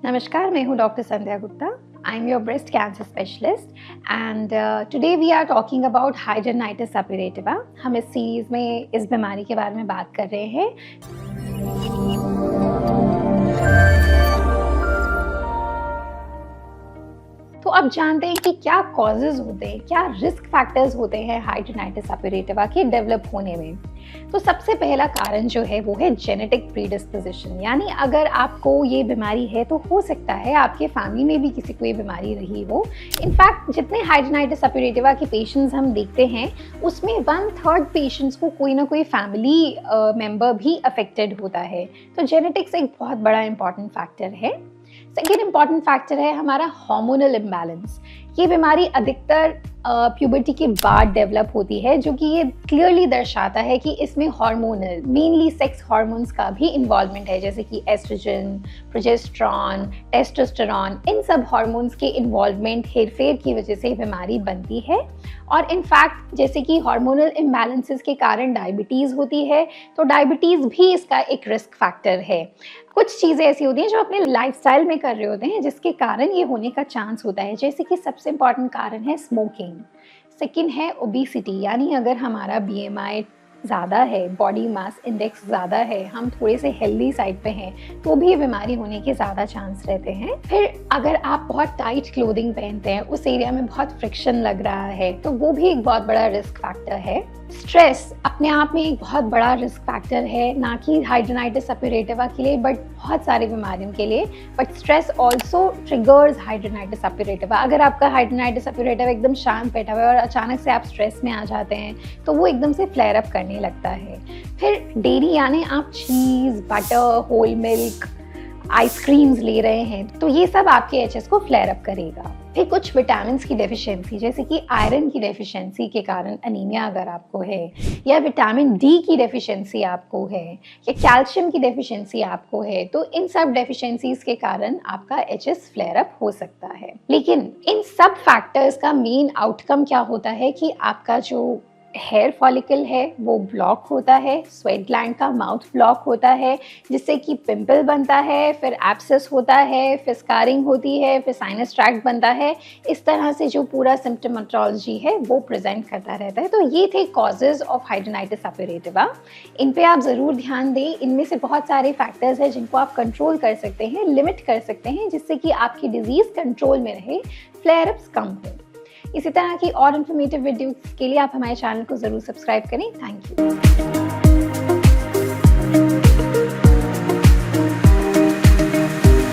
नमस्कार, मैं हूँ doctor Sandhya Gupta. I am your breast cancer specialist and today we are talking about hidradenitis suppurativa. हम इस सीरीज़ में इस बीमारी के बारे में बात कर रहे हैं. तो अब जानते हैं कि क्या कॉजेज़ होते हैं, क्या रिस्क फैक्टर्स होते हैं हाइड्रोनाइटिस सप्यूरेटिवा के डेवलप होने में. तो सबसे पहला कारण जो है वो है जेनेटिक प्रीडिस्पोजिशन, यानी अगर आपको ये बीमारी है तो हो सकता है आपके फैमिली में भी किसी को ये बीमारी रही हो. इनफैक्ट जितने हाइड्रोनाइटिस सप्यूरेटिवा के पेशेंट्स हम देखते हैं उसमें 1/3 पेशेंट्स को कोई ना कोई फैमिली मेंबर भी अफेक्टेड होता है. तो जेनेटिक्स एक बहुत बड़ा इंपॉर्टेंट फैक्टर है. सेकेंड इंपॉर्टेंट फैक्टर है हमारा हार्मोनल इम्बैलेंस. ये बीमारी अधिकतर प्यूबर्टी के बाद डेवलप होती है, जो कि ये क्लियरली दर्शाता है कि इसमें हार्मोनल मेनली सेक्स हार्मोन्स का भी इन्वॉल्वमेंट है, जैसे कि एस्ट्रोजन, प्रोजेस्टेरॉन, टेस्टोस्टेरॉन. इन सब हार्मोन्स के इन्वॉल्वमेंट हेरफेर की वजह से बीमारी बनती है. और इनफैक्ट जैसे कि हार्मोनल इम्बैलेंसेस के कारण डायबिटीज़ होती है, तो डायबिटीज़ भी इसका एक रिस्क फैक्टर है. कुछ चीज़ें ऐसी होती हैं जो अपने लाइफस्टाइल में कर रहे होते हैं जिसके कारण ये होने का चांस होता है. जैसे कि सबसे इम्पॉर्टेंट कारण है स्मोकिंग. सेकेंड है ओबेसिटी, यानी अगर हमारा BMI ज़्यादा है, बॉडी मास इंडेक्स ज़्यादा है, हम थोड़े से हेल्दी साइड पे हैं, तो भी बीमारी होने के ज़्यादा चांस रहते हैं. फिर अगर आप बहुत टाइट क्लोथिंग पहनते हैं, उस एरिया में बहुत फ्रिक्शन लग रहा है, तो वो भी एक बहुत बड़ा रिस्क फैक्टर है. स्ट्रेस अपने आप में एक बहुत बड़ा रिस्क फैक्टर है, ना कि हाइड्रोनाइटिस सप्यूरेटिवा के लिए बट बहुत सारी बीमारियों के लिए. But stress also triggers hidradenitis suppurativa. अगर आपका हाइड्रोनाइटिस सप्यूरेटिवा एकदम शांत बैठा हुआ है और अचानक से आप स्ट्रेस में आ जाते हैं, तो वो एकदम से फ्लेयर अप करने लगता है. फिर डेयरी, यानी आप चीज़, बटर, होल मिल्क, आइसक्रीम्स ले रहे हैं, तो ये सब आपके HS को फ्लेयर अप करेगा. फिर कुछ विटामिन की डेफिशिएंसी, जैसे कि आयरन की डेफिशिएंसी के कारण एनीमिया अगर आपको है, या विटामिन D की डेफिशिएंसी आपको है, या कैल्शियम की डेफिशिएंसी आपको है, तो इन सब डेफिशिएंसीज के कारण आपका HS फ्लेयर अप हो सकता है. लेकिन इन सब फैक्टर्स का मेन आउटकम क्या होता है कि आपका जो हेयर फॉलिकल है वो ब्लॉक होता है, स्वेट ग्लैंड का माउथ ब्लॉक होता है, जिससे कि पिंपल बनता है, फिर एब्सेस होता है, फिर स्कारिंग होती है, फिर साइनस ट्रैक्ट बनता है. इस तरह से जो पूरा सिम्प्टोमेटोलॉजी है वो प्रेजेंट करता रहता है. तो ये थे कॉजेज ऑफ हाइड्रोनाइटिस सप्यूरेटिवा. इन पे आप ज़रूर ध्यान दें. इनमें से बहुत सारे फैक्टर्स हैं जिनको आप कंट्रोल कर सकते हैं, लिमिट कर सकते हैं, जिससे कि आपकी डिजीज़ कंट्रोल में रहे, फ्लेयर अप्स कम हो. इसी तरह की और इन्फॉर्मेटिव वीडियोस के लिए आप हमारे चैनल को ज़रूर सब्सक्राइब करें. Thank you.